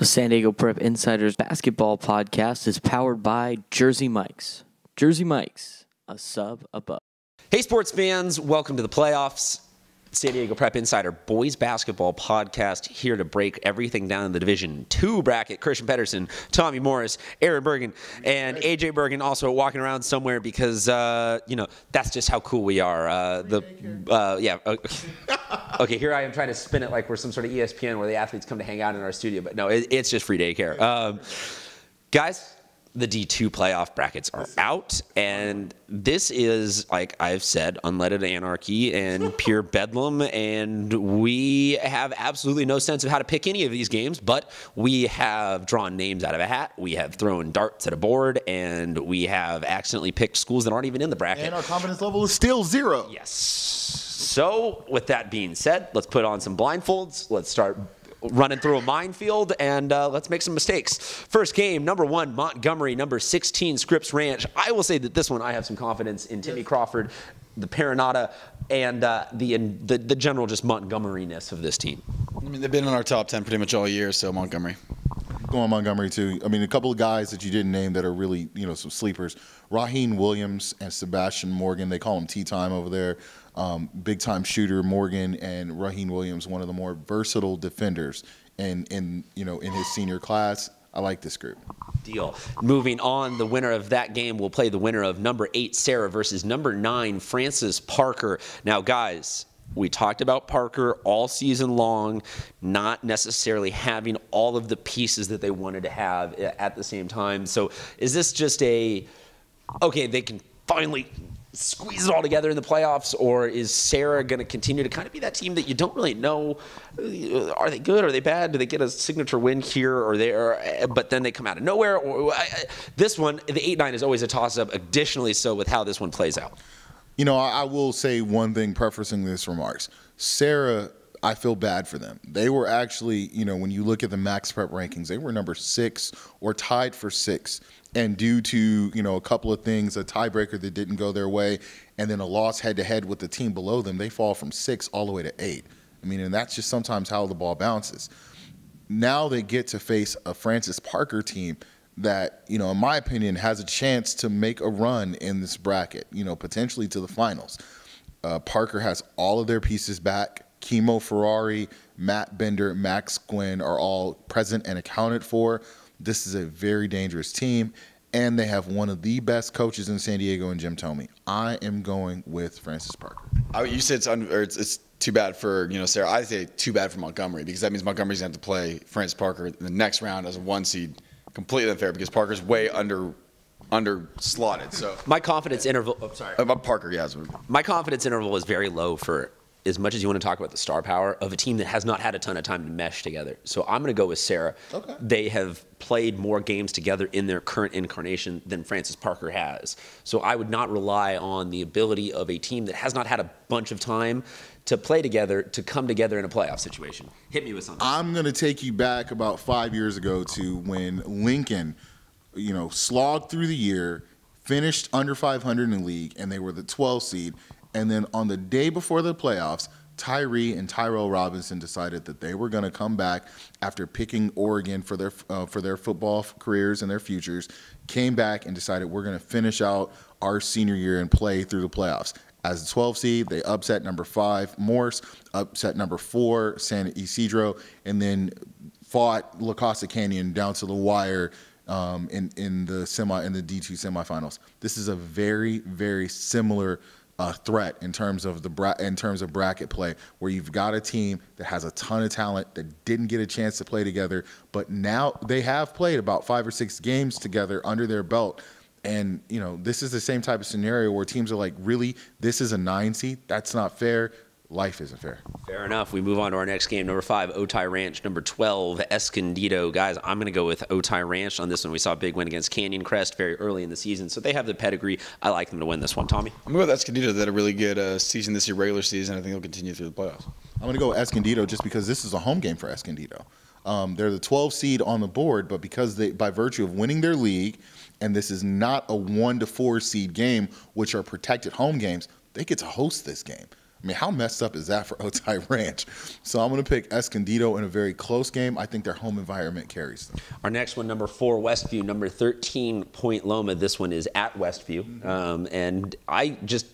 The San Diego Prep Insiders basketball podcast is powered by Jersey Mike's. Jersey Mike's, a sub above. Hey, sports fans, welcome to the playoffs. San Diego Prep Insider boys basketball podcast here to break everything down in the Division II bracket. Christian Pedersen, Tommy Morris, Aaron Bergen, and AJ Bergen also walking around somewhere because, that's just how cool we are. Okay, here I am trying to spin it like we're some sort of ESPN where the athletes come to hang out in our studio, but no, it's just free daycare. Guys, the D2 playoff brackets are out, and this is, like I've said, unleaded anarchy and pure bedlam, and we have absolutely no sense of how to pick any of these games, but we have drawn names out of a hat, we have thrown darts at a board, and we have accidentally picked schools that aren't even in the bracket. And our confidence level is still 0. Yes. So, with that being said, let's put on some blindfolds, let's start running through a minefield, and let's make some mistakes. First game, number 1, Montgomery, number 16, Scripps Ranch. I will say that this one, I have some confidence in Timmy Crawford, the Paranata, and the general just Montgomery-ness of this team. I mean, they've been in our top 10 pretty much all year, so Montgomery. Going Montgomery, too. I mean, a couple of guys that you didn't name that are really, some sleepers. Raheem Williams and Sebastian Morgan. They call him tea time over there. Big-time shooter Morgan and Raheem Williams, one of the more versatile defenders in his senior class. I like this group. Deal. Moving on, the winner of that game will play the winner of number 8, Serra, versus number 9, Francis Parker. Now, guys, we talked about Parker all season long, not necessarily having all of the pieces that they wanted to have at the same time. So is this just they can finally squeeze it all together in the playoffs, or is Serra going to continue to kind of be that team that you don't really know, are they good, are they bad, do they get a signature win here or there, but then they come out of nowhere? This one, the 8-9 is always a toss-up, additionally so with how this one plays out. I will say one thing prefacing this remarks. Serra, I feel bad for them. They were actually, when you look at the Max Prep rankings, they were number 6 or tied for 6. And due to, a couple of things, a tiebreaker that didn't go their way, and then a loss head-to-head with the team below them, they fall from 6 all the way to 8. I mean, and that's just sometimes how the ball bounces. Now they get to face a Francis Parker team that, in my opinion, has a chance to make a run in this bracket, potentially to the finals. Parker has all of their pieces back. Kimo Ferrari, Matt Bender, Max Gwynn are all present and accounted for. This is a very dangerous team, and they have one of the best coaches in San Diego in Jim Thome. I am going with Francis Parker. You said it's too bad for Serra. I say too bad for Montgomery, because that means Montgomery's going to have to play Francis Parker in the next round as a 1 seed. Completely unfair, because Parker's way under slotted. So my confidence interval. Oh, sorry. About Parker, yeah. My confidence interval is very low for as much as you want to talk about the star power of a team that has not had a ton of time to mesh together. So I'm going to go with Serra. Okay. They have played more games together in their current incarnation than Francis Parker has. So I would not rely on the ability of a team that has not had a bunch of time to play together, to come together in a playoff situation. Hit me with something. I'm going to take you back about 5 years ago to when Lincoln, slogged through the year, finished under 500 in the league, and they were the 12th seed. And then on the day before the playoffs, Tyree and Tyrell Robinson decided that they were going to come back after picking Oregon for their football careers and their futures, came back and decided we're going to finish out our senior year and play through the playoffs. As a 12 seed, they upset number 5, Morse, upset number 4, San Isidro, and then fought La Costa Canyon down to the wire in the D2 semifinals. This is a very, very similar threat in terms of bracket play, where you've got a team that has a ton of talent that didn't get a chance to play together, but now they have played about 5 or 6 games together under their belt. And this is the same type of scenario where teams are like, really, this is a 9 seed? That's not fair. Life isn't fair. Fair enough. We move on to our next game. Number 5, Otay Ranch. Number 12, Escondido. Guys, I'm going to go with Otay Ranch on this one. We saw a big win against Canyon Crest very early in the season, so they have the pedigree. I like them to win this one. Tommy? I'm going to go with Escondido. They had a really good season this year, regular season. I think they'll continue through the playoffs. I'm going to go Escondido just because this is a home game for Escondido. They're the 12 seed on the board, but because by virtue of winning their league, and this is not a 1 to 4 seed game, which are protected home games, they get to host this game. I mean, how messed up is that for Otay Ranch? So I'm going to pick Escondido in a very close game. I think their home environment carries them. Our next one, number 4, Westview, number 13, Point Loma. This one is at Westview. And I just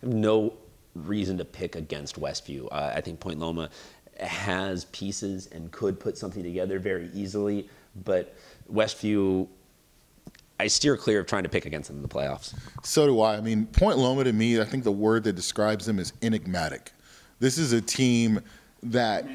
have no reason to pick against Westview. I think Point Loma has pieces and could put something together very easily. But Westview, I steer clear of trying to pick against them in the playoffs. So do I. I mean, Point Loma to me, I think the word that describes them is enigmatic. This is a team that.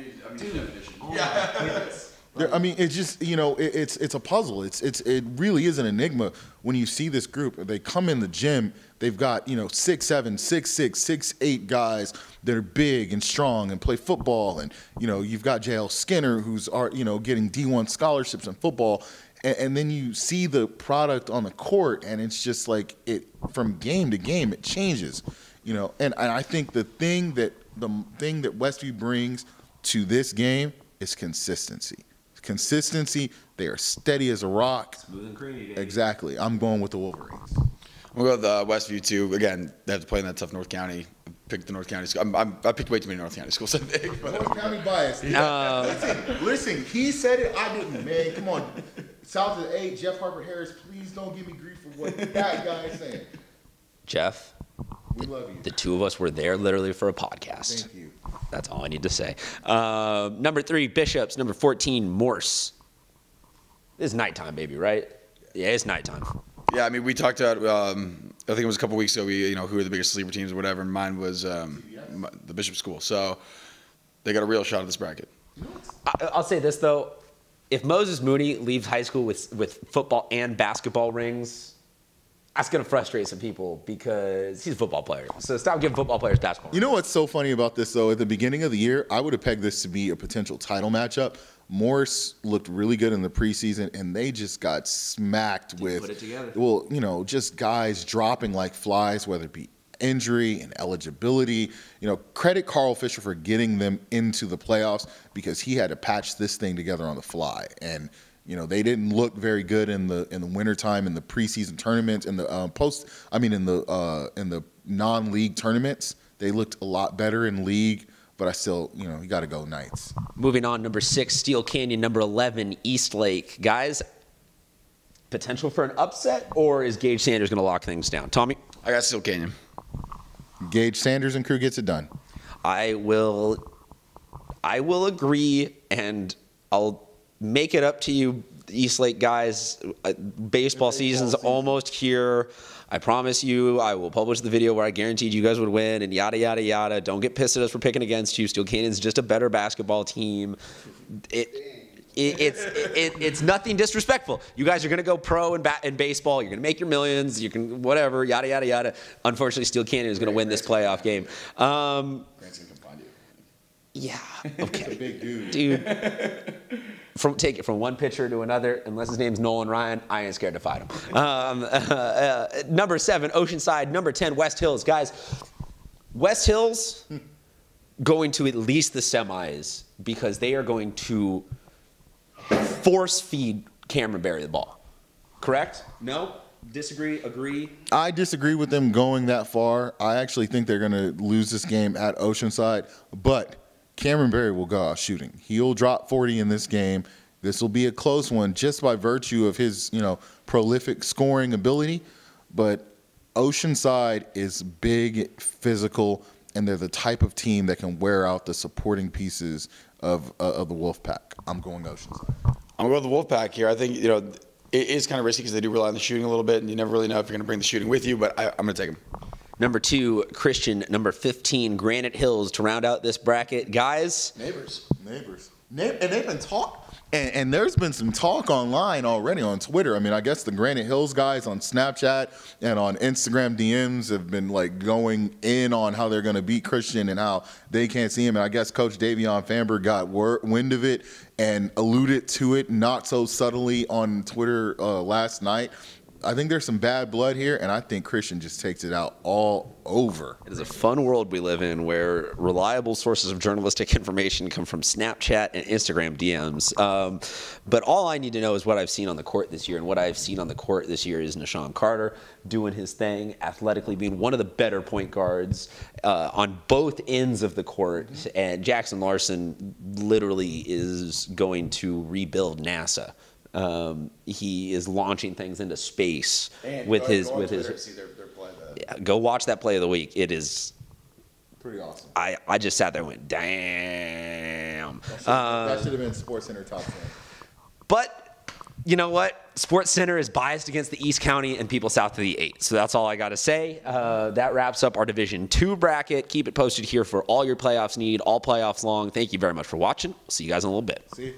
I mean, it's just, it's a puzzle. It really is an enigma when you see this group. They come in the gym, they've got 6'7", 6'6", 6'8" guys that are big and strong and play football, and you've got JL Skinner who's getting D1 scholarships in football. And then you see the product on the court, and it's just like from game to game, it changes, And I think the thing that Westview brings to this game is consistency. Consistency. They are steady as a rock. Smooth and creamy, baby. Exactly. I'm going with the Wolverines. We'll go with Westview too. Again, they have to play in that tough North County. Picked the North County school. I picked way too many North County schools, I think. North County bias. Listen, he said it. I didn't, man. Come on. South of the 8, Jeff Harper Harris, please don't give me grief for what that guy is saying. Jeff, we love you. The two of us were there literally for a podcast. Thank you. That's all I need to say. Number 3, Bishops. Number 14, Morse. It's nighttime, baby, right? Yeah, it's nighttime. Yeah, I mean, we talked about, I think it was a couple weeks ago, who are the biggest sleeper teams or whatever, and mine was the Bishop School. So they got a real shot at this bracket. I'll say this, though. If Moses Mooney leaves high school with football and basketball rings, that's going to frustrate some people because he's a football player. So stop giving football players basketball rings. You know what's so funny about this, though? At the beginning of the year, I would have pegged this to be a potential title matchup. Morse looked really good in the preseason, and they just got smacked with, put it together. Well, just guys dropping like flies, whether it be injury and eligibility. Credit Carl Fisher for getting them into the playoffs because he had to patch this thing together on the fly. And they didn't look very good in the wintertime in the preseason tournaments in the in the non-league tournaments. They looked a lot better in league. But I still, you got to go Knights. Moving on, number 6, Steele Canyon. Number 11, Eastlake. Guys, potential for an upset, or is Gage Sanders going to lock things down? Tommy? I got Steele Canyon. Gage Sanders and crew gets it done. I will agree, and I'll make it up to you, Eastlake guys. Baseball season's almost here. I promise you I will publish the video where I guaranteed you guys would win and yada, yada, yada. Don't get pissed at us for picking against you. Steele Canyon's just a better basketball team. It's nothing disrespectful. You guys are going to go pro in baseball. You're going to make your millions. You can whatever, yada, yada, yada. Unfortunately, Steele Canyon is going to win this playoff game. Grant's going to come find you. Yeah, okay. Big dude. Dude. Take it from one pitcher to another. Unless his name's Nolan Ryan, I ain't scared to fight him. Number 7, Oceanside. Number 10, West Hills. Guys, West Hills going to at least the semis because they are going to force feed Cameron Barry the ball. Correct? No? Disagree? Agree? I disagree with them going that far. I actually think they're going to lose this game at Oceanside, but Cameron Barry will go out shooting. He'll drop 40 in this game. This will be a close one just by virtue of his, prolific scoring ability. But Oceanside is big, physical, and they're the type of team that can wear out the supporting pieces of the Wolfpack. I'm going Oceanside. I'm going to go with the Wolfpack here. I think, it is kind of risky because they do rely on the shooting a little bit, and you never really know if you're going to bring the shooting with you, but I'm going to take them. Number 2, Christian. Number 15, Granite Hills to round out this bracket. Guys. Neighbors. And they've been and there's been some talk online already on Twitter. I mean, I guess the Granite Hills guys on Snapchat and on Instagram DMs have been going in on how they're going to beat Christian and how they can't see him. And I guess Coach Davion Famber got wind of it and alluded to it not so subtly on Twitter last night. I think there's some bad blood here, and I think Christian just takes it out all over. It is a fun world we live in where reliable sources of journalistic information come from Snapchat and Instagram DMs. But all I need to know is what I've seen on the court this year, and what I've seen on the court this year is Nashawn Carter doing his thing, athletically being one of the better point guards on both ends of the court, and Jackson Larson literally is going to rebuild NASA. He is launching things into space with his. See their play Yeah, go watch that play of the week. It is pretty awesome. I just sat there and went, damn. That should have been SportsCenter top 10. But you know what? SportsCenter is biased against the East County and people south of the 8. So that's all I got to say. That wraps up our Division 2 bracket. Keep it posted here for all your playoffs need, all playoffs long. Thank you very much for watching. See you guys in a little bit. See you.